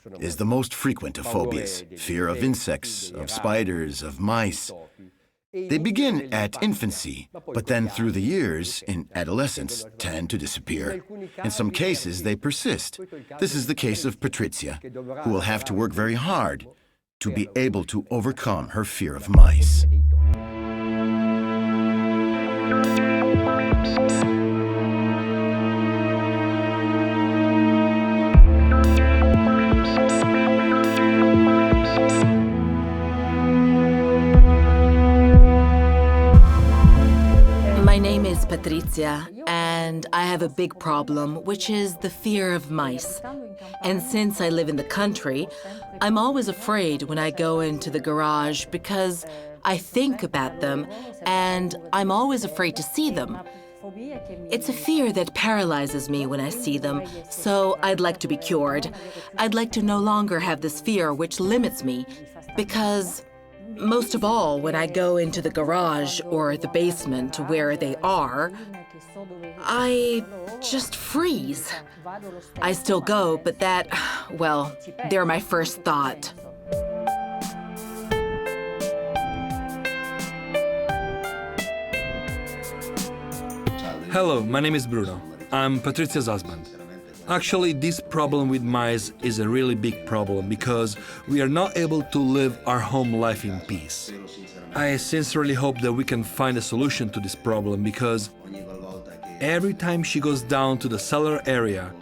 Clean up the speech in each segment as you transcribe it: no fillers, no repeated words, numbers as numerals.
This is the most frequent of phobias, fear of insects, of spiders, of mice. They begin at infancy, but then through the years, in adolescence, tend to disappear. In some cases, they persist. This is the case of Patrizia, who will have to work very hard to be able to overcome her fear of mice. My name is Patrizia, and I have a big problem, which is the fear of mice. And since I live in the country, I'm always afraid when I go into the garage because I think about them, and I'm always afraid to see them. It's a fear that paralyzes me when I see them, so I'd like to be cured. I'd like to no longer have this fear which limits me, because most of all, when I go into the garage or the basement where they are, I just freeze. I still go, but well, they're my first thought. Hello, my name is Bruno. I'm Patrizia's husband. Actually, this problem with mice is a really big problem because we are not able to live our home life in peace. I sincerely hope that we can find a solution to this problem because every time she goes down to the cellar area,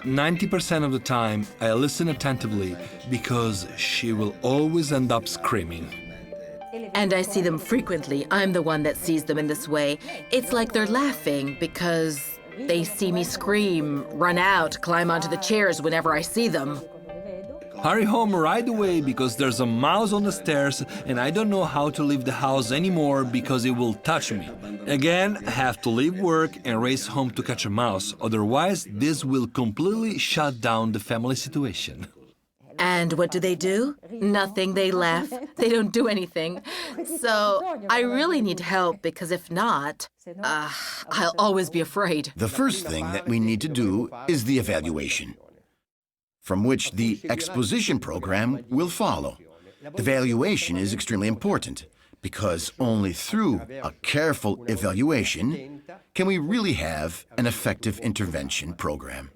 90% of the time I listen attentively because she will always end up screaming. And I see them frequently. I'm the one that sees them in this way. It's like they're laughing because they see me scream, run out, climb onto the chairs whenever I see them. Hurry home right away because there's a mouse on the stairs and I don't know how to leave the house anymore because it will touch me. Again, I have to leave work and race home to catch a mouse, otherwise this will completely shut down the family situation. And what do? Nothing. They laugh. They don't do anything. So I really need help because if not, I'll always be afraid. The first thing that we need to do is the evaluation, from which the exposition program will follow. The evaluation is extremely important because only through a careful evaluation can we really have an effective intervention program.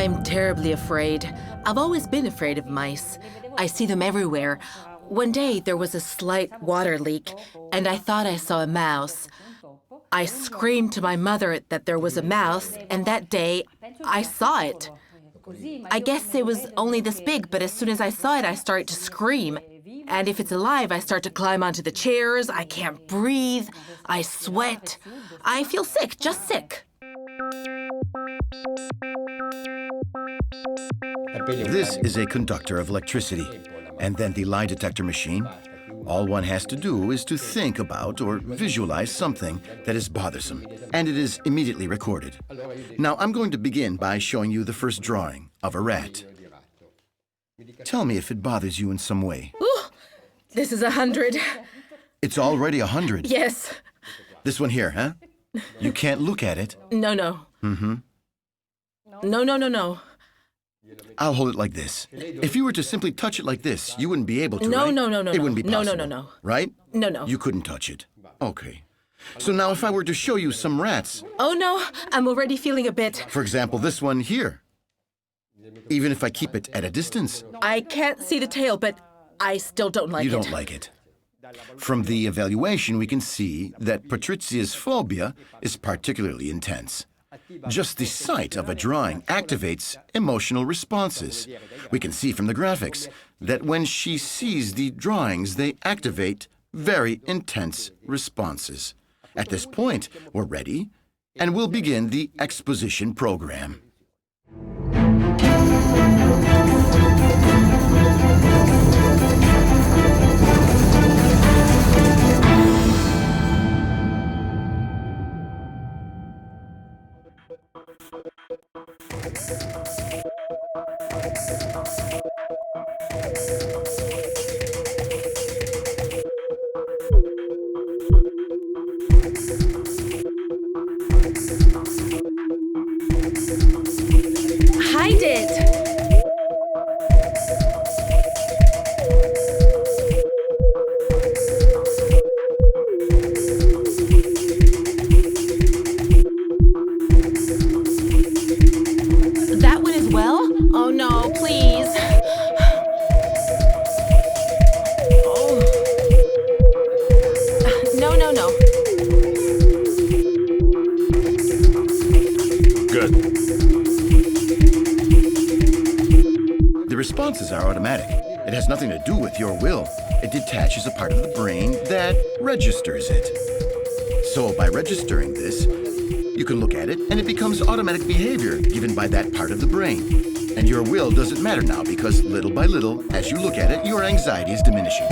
I'm terribly afraid. I've always been afraid of mice. I see them everywhere. One day there was a slight water leak, and I thought I saw a mouse. I screamed to my mother that there was a mouse, and that day I saw it. I guess it was only this big, but as soon as I saw it, I started to scream. And if it's alive, I start to climb onto the chairs. I can't breathe. I sweat. I feel sick, just sick. This is a conductor of electricity, and then the lie detector machine. All one has to do is to think about or visualize something that is bothersome, and it is immediately recorded. Now, I'm going to begin by showing you the first drawing of a rat. Tell me if it bothers you in some way. Ooh, this is 100. It's already 100. Yes. This one here, huh? You can't look at it. No. Mm-hmm. No. I'll hold it like this. If you were to simply touch it like this, you wouldn't be able to, No, right? no. It wouldn't be possible. No. Right? No. You couldn't touch it. Okay. So now if I were to show you some rats, Oh, no, I'm already feeling a bit. for example, this one here, even if I keep it at a distance, I can't see the tail, but I still don't like it. you don't like it. From the evaluation, we can see that Patrizia's phobia is particularly intense. Just the sight of a drawing activates emotional responses. We can see from the graphics that when she sees the drawings, they activate very intense responses. At this point, we're ready, and we'll begin the exposition program. responses are automatic. It has nothing to do with your will. It detaches a part of the brain that registers it. So by registering this, you can look at it and it becomes automatic behavior given by that part of the brain. And your will doesn't matter now because little by little, as you look at it, your anxiety is diminishing.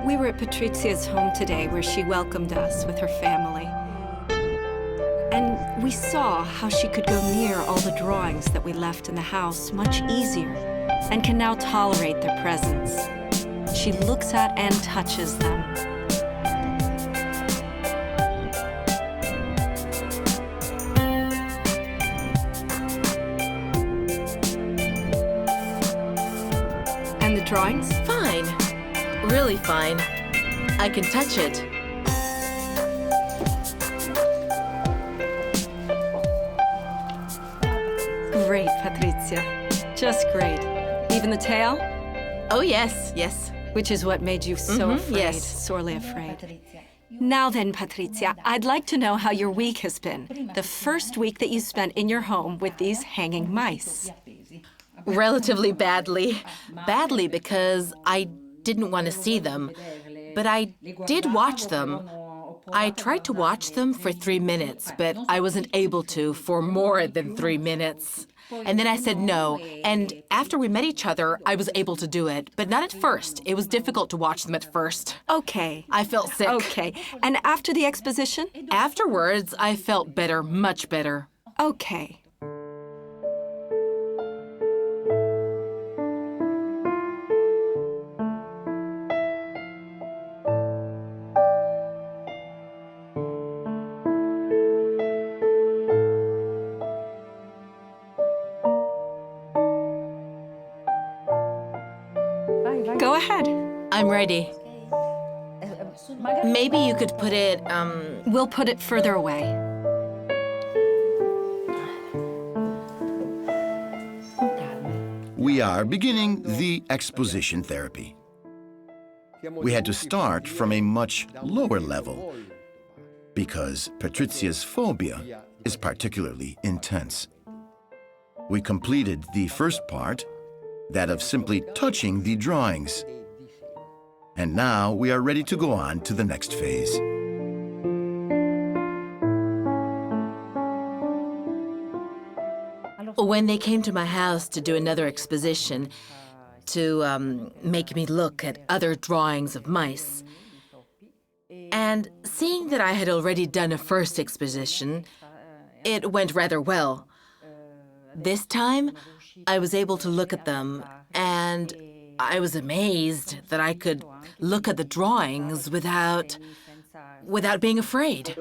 We were at Patrizia's home today where she welcomed us with her family. And we saw how she could go near all the drawings that we left in the house much easier and can now tolerate their presence. She looks at and touches them. And the drawings? Fine. Really fine. I can touch it. Great, Patrizia. Just great. Even the tail? Oh, yes, yes. Which is what made you so afraid, yes. sorely afraid. Now then, Patrizia, I'd like to know how your week has been. The first week that you spent in your home with these hanging mice. Relatively badly. Badly because I didn't want to see them. But I did watch them. I tried to watch them for 3 minutes, but I wasn't able to for more than 3 minutes. And then I said no, and after we met each other, I was able to do it, but not at first. It was difficult to watch them at first. Okay. I felt sick. Okay. And after the exposition? Afterwards, I felt better, much better. Okay. Go ahead. I'm ready. Maybe you could put it, We'll put it further away. We are beginning the exposition therapy. We had to start from a much lower level because Patrizia's phobia is particularly intense. We completed the first part, that of simply touching the drawings. And now we are ready to go on to the next phase. when they came to my house to do another exposition, to make me look at other drawings of mice, and seeing that I had already done a first exposition, it went rather well. This time, I was able to look at them, and I was amazed that I could look at the drawings without being afraid.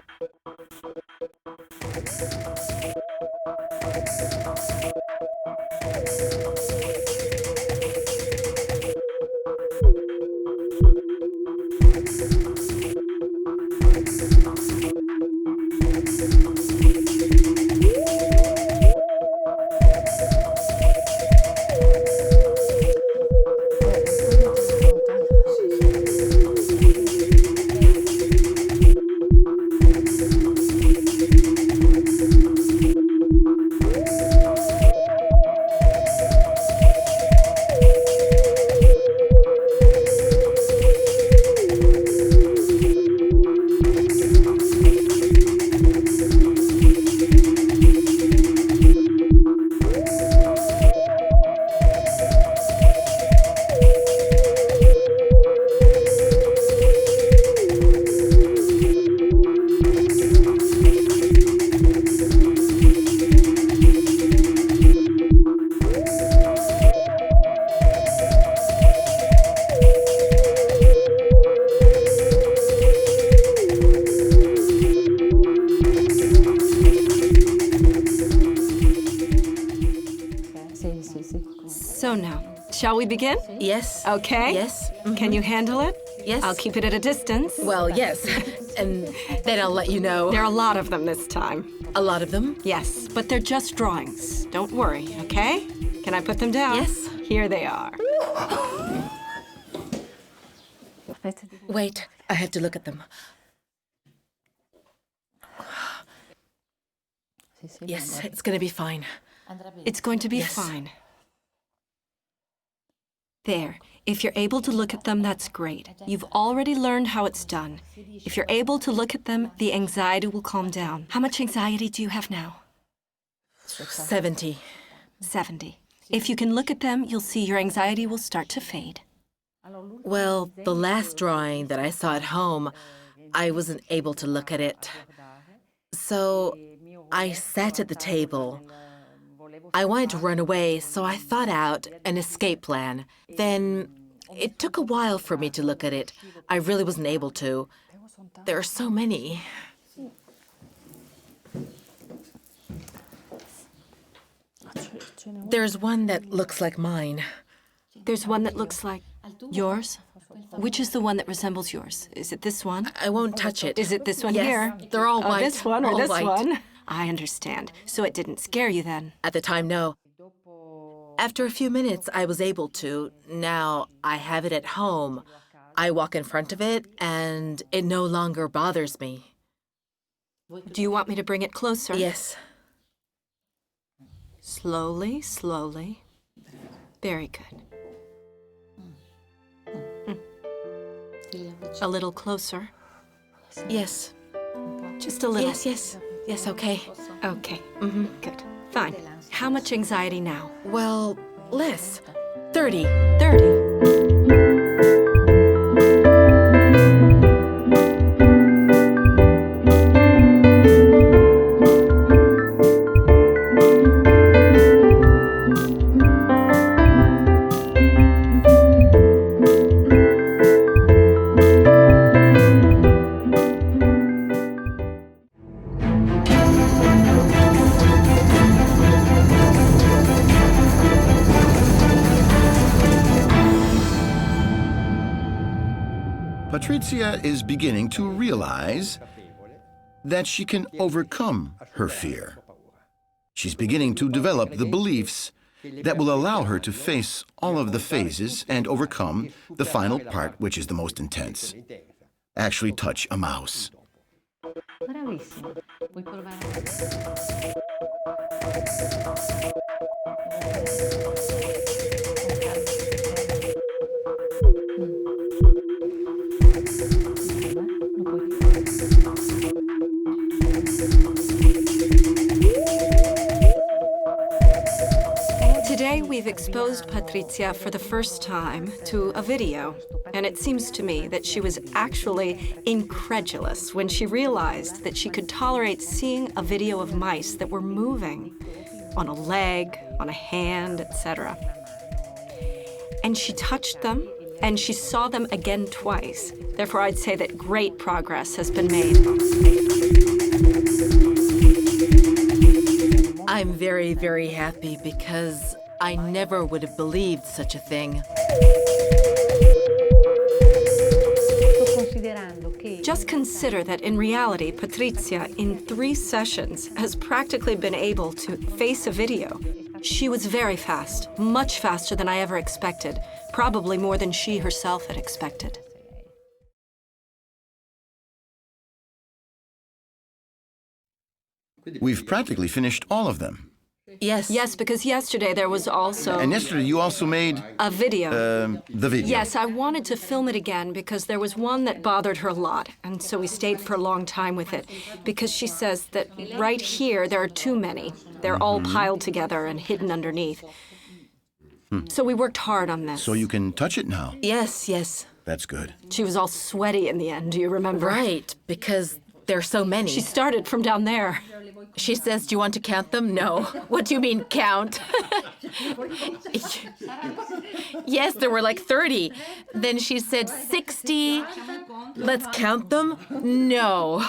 So now, shall we begin? Yes. Okay. Yes. Can you handle it? Yes? I'll keep it at a distance. Well, yes. And then I'll let you know. There are a lot of them this time. A lot of them? Yes, but they're just drawings. Don't worry, okay? Can I put them down? Yes. Here they are. Wait, I have to look at them. Yes, it's gonna be fine. It's going to be Yes. fine. There. If you're able to look at them, that's great. You've already learned how it's done. If you're able to look at them, the anxiety will calm down. How much anxiety do you have now? 70. 70. If you can look at them, you'll see your anxiety will start to fade. Well, the last drawing that I saw at home, I wasn't able to look at it. So I sat at the table. I wanted to run away, so I thought out an escape plan. Then it took a while for me to look at it. I really wasn't able to. There are so many. There's one that looks like mine. There's one that looks like yours. Which is the one that resembles yours? Is it this one? I won't touch it. Is it this one Yes, here? they're all white. This one or all this white. one? I understand. So it didn't scare you then? At the time, no. After a few minutes, I was able to. Now I have it at home. I walk in front of it, and it no longer bothers me. Do you want me to bring it closer? Yes. Slowly, slowly. Very good. A little closer. Yes. Just a little. Yes, yes. Yes, okay. Okay. Good. Fine. How much anxiety now? Well, less. 30. 30. Patrizia is beginning to realize that she can overcome her fear. She's beginning to develop the beliefs that will allow her to face all of the phases and overcome the final part, which is the most intense. Actually touch a mouse. Bravissimo. Puoi provare. Today, we've exposed Patrizia for the first time to a video, and it seems to me that she was actually incredulous when she realized that she could tolerate seeing a video of mice that were moving on a leg, on a hand, etc. And she touched them, and she saw them again twice. Therefore, I'd say that great progress has been made. I'm very, very happy because I never would have believed such a thing. Just consider that in reality, Patrizia, in 3 sessions, has practically been able to face a video. She was very fast, much faster than I ever expected, probably more than she herself had expected. We've practically finished all of them. Yes. Yes, because yesterday there was also And yesterday you also made a video. the video. Yes, I wanted to film it again because there was one that bothered her a lot, and so we stayed for a long time with it, because she says that right here there are too many. They're all piled together and hidden underneath. So we worked hard on this. So you can touch it now. Yes, yes. That's good. She was all sweaty in the end, do you remember? Right, because there are so many. She started from down there. She says, do you want to count them? No. What do you mean, count? Yes, there were like 30. Then she said 60. Let's count them? No.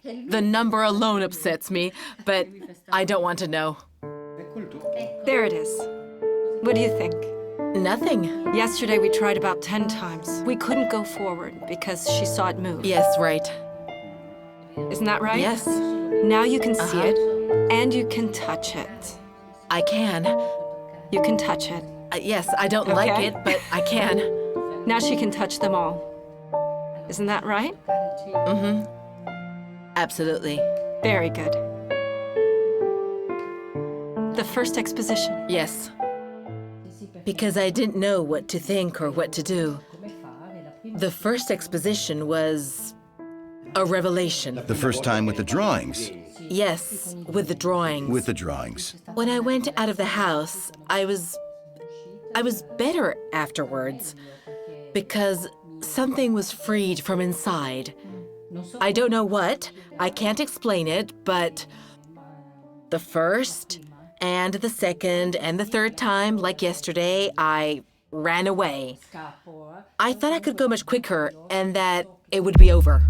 The number alone upsets me, but I don't want to know. There it is. What do you think? Nothing. Yesterday we tried about 10 times. We couldn't go forward because she saw it move. Yes, right. Isn't that right? Yes, Now you can see it, and you can touch it. I can. You can touch it. Yes, I don't like Okay. it, but I can. Now she can touch them all. Isn't that right? Absolutely. Very good. The first exposition. Yes. Because I didn't know what to think or what to do. The first exposition was a revelation. The first time with the drawings. Yes, with the drawings. With the drawings. When I went out of the house, I was better afterwards because something was freed from inside. I don't know what, I can't explain it, but the first and the second and the third time, like yesterday, I ran away. I thought I could go much quicker and that it would be over.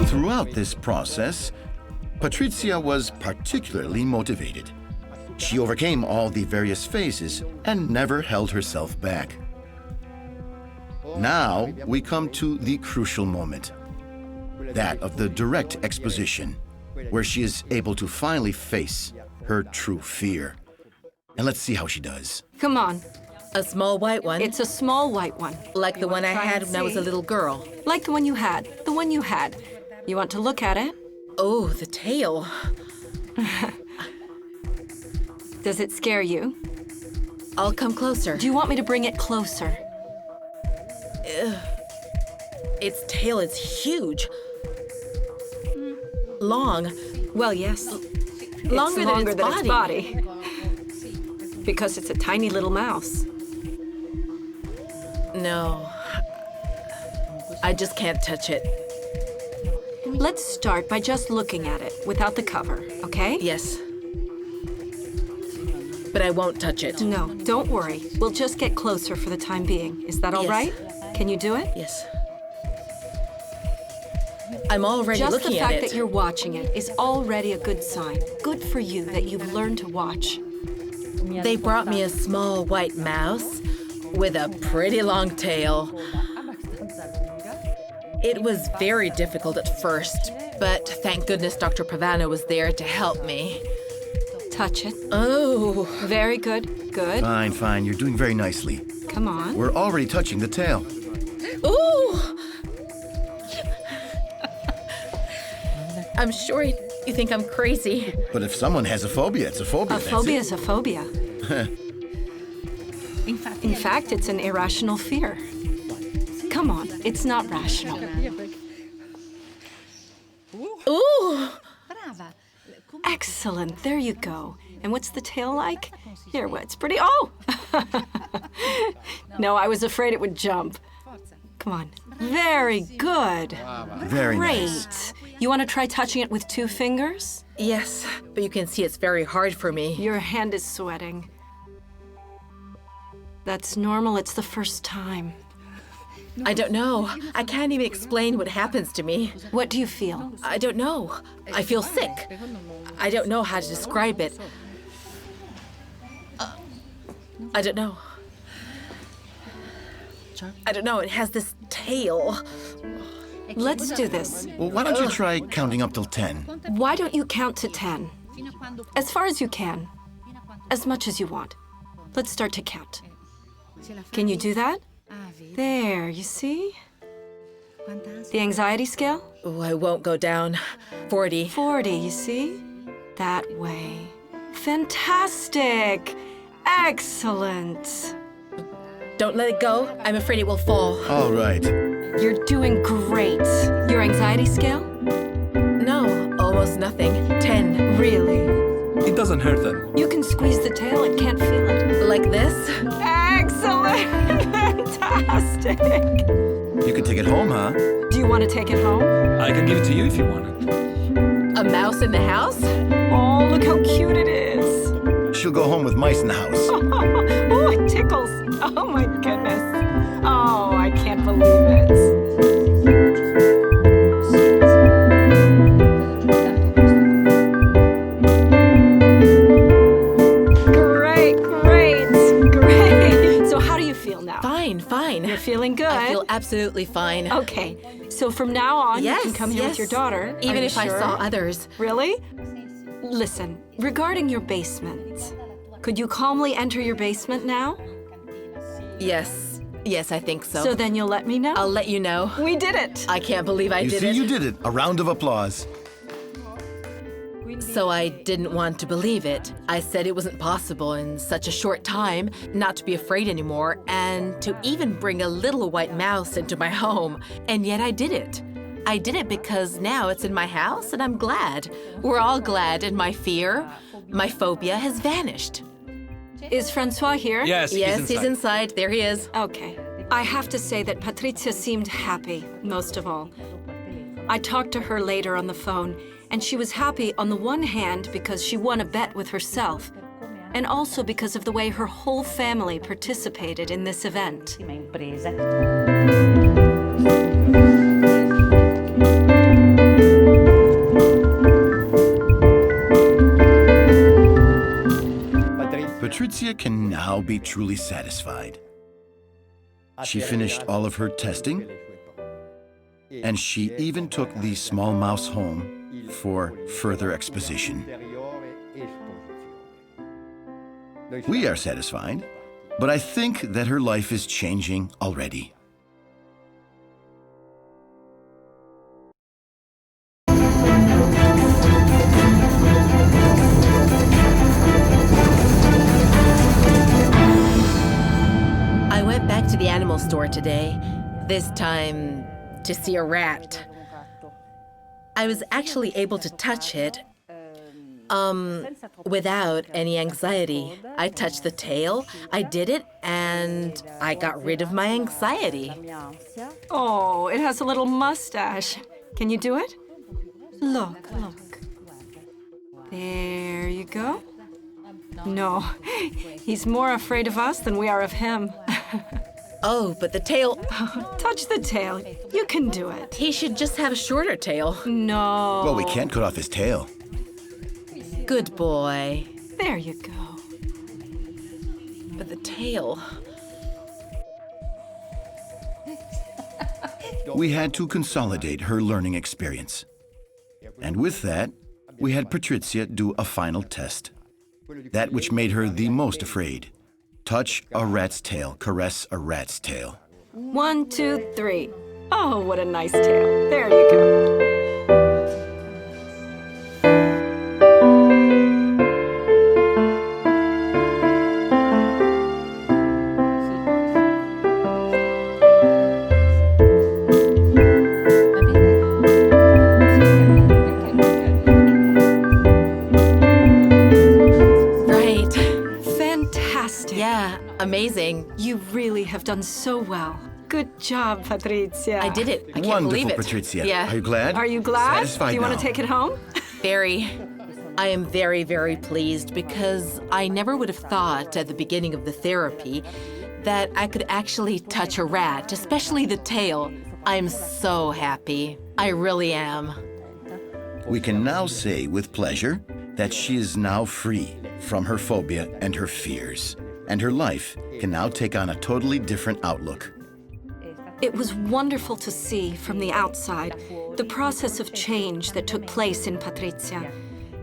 Throughout this process, Patrizia was particularly motivated. She overcame all the various phases and never held herself back. Now we come to the crucial moment, that of the direct exposition, where she is able to finally face her true fear. And let's see how she does. Come on. A small white one, It's a small white one. like the one I try had and when I was a see? little girl. Like the one you had. The one you had. You want to look at it? Oh, the tail. Does it scare you? I'll come closer. Do you want me to bring it closer? Its tail is huge. Long. Well, yes. Longer It's longer than its body. Because it's a tiny little mouse. No. I just can't touch it. Let's start by just looking at it without the cover, okay? Yes. But I won't touch it. No, don't worry. We'll just get closer for the time being. Is that all Yes. right? Can you do it? Yes. I'm already Just looking the at fact it. that you're watching it is already a good sign. Good for you that you've learned to watch. They brought me a small white mouse with a pretty long tail. It was very difficult at first, but thank goodness Dr. Pavano was there to help me. Touch it. Oh, Very good. Good. Fine, fine, you're doing very nicely. Come on. We're already touching the tail. ooh! I'm sure you think I'm crazy. But if someone has a phobia, it's a phobia. A that's phobia it. is a phobia. In fact, it's an irrational fear. Come on, it's not rational. Ooh! Excellent, there you go. And what's the tail like? Here, it's pretty, oh! No, I was afraid it would jump. Come on, very good. Very Great. nice. You want to try touching it with 2 fingers? Yes, but you can see it's very hard for me. Your hand is sweating. That's normal, it's the first time. I don't know. I can't even explain what happens to me. What do you feel? I don't know. I feel sick. I don't know how to describe it. I don't know. I don't know. It has this tail. Let's do this. Well, why don't you try counting up till 10? Why don't you count to 10? As far as you can. As much as you want. Let's start to count. Can you do that? There, you see? The anxiety scale? Oh, I won't go down. 40. 40, you see? That way. Fantastic! Excellent! Don't let it go. I'm afraid it will fall. All right. You're doing great. Your anxiety scale? No, almost was nothing. 10. Really? It doesn't hurt them. You can squeeze the tail and can't feel it. Like this? Excellent! Fantastic! You can take it home, huh? Do you want to take it home? I can give it to you if you want it. A mouse in the house? Oh, look how cute it is. She'll go home with mice in the house. Oh, it tickles. Oh, my goodness. Oh, I can't believe it. Great. So how do you feel now? Fine. You're feeling good? I feel absolutely fine. Okay. So from now on, you can come here with your daughter. Even Are you if I sure? saw others. Really? Listen, regarding your basement, could you calmly enter your basement now? Yes, I think so. So then you'll let me know? I'll let you know. We did it! I can't believe I You did see, it. you did it. A round of applause. So I didn't want to believe it. I said it wasn't possible in such a short time not to be afraid anymore and to even bring a little white mouse into my home. And yet I did it. I did it because now it's in my house and I'm glad. We're all glad, and my fear, my phobia has vanished. Is Francois here? Yes, Yes, he's inside. There he is. Okay. I have to say that Patrizia seemed happy, most of all. I talked to her later on the phone, and she was happy on the one hand because she won a bet with herself, and also because of the way her whole family participated in this event. Patrizia can now be truly satisfied. She finished all of her testing, and she even took the small mouse home for further exposition. We are satisfied, but I think that her life is changing already. I went back to the animal store today, this time to see a rat. I was actually able to touch it, without any anxiety. I touched the tail, I did it, and I got rid of my anxiety. Oh, it has a little mustache. Can you do it? Look. There you go. No, he's more afraid of us than we are of him. Oh, but the tail, Touch the tail. You can do it. he should just have a shorter tail. No. Well, we can't cut off his tail. Good boy. There you go. But the tail... We had to consolidate her learning experience. And with that, we had Patrizia do a final test. That which made her the most afraid. Touch a rat's tail, caress a rat's tail. 1, 2, 3. Oh, what a nice tail. There you go. Right. Fantastic. Yeah, amazing. You really have done so well. Good job, Patrizia. I did it. I can't Wonderful, believe it. Patrizia. Yeah. Are you glad? Are you glad? Satisfied Do you want now? to take it home? Very. I am very, very pleased because I never would have thought at the beginning of the therapy that I could actually touch a rat, especially the tail. I'm so happy. I really am. We can now say with pleasure that she is now free from her phobia and her fears, and her life can now take on a totally different outlook. It was wonderful to see from the outside the process of change that took place in Patrizia,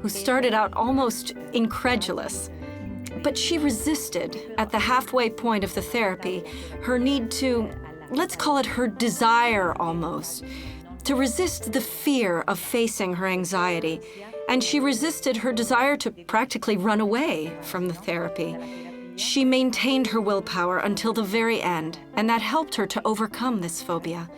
who started out almost incredulous. But she resisted, at the halfway point of the therapy, her need to, let's call it her desire almost, to resist the fear of facing her anxiety. And she resisted her desire to practically run away from the therapy. She maintained her willpower until the very end, and that helped her to overcome this phobia.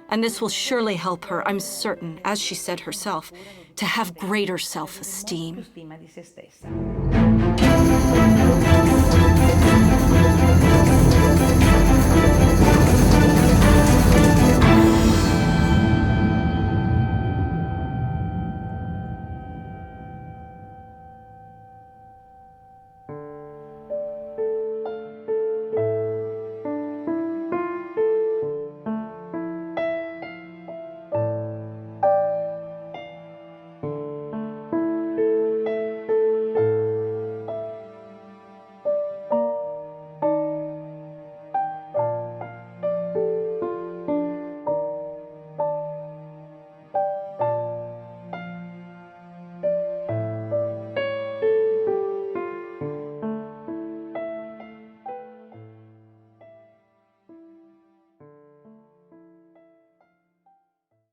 And this will surely help her, I'm certain, as she said herself, to have greater self-esteem. Stima di se stessa.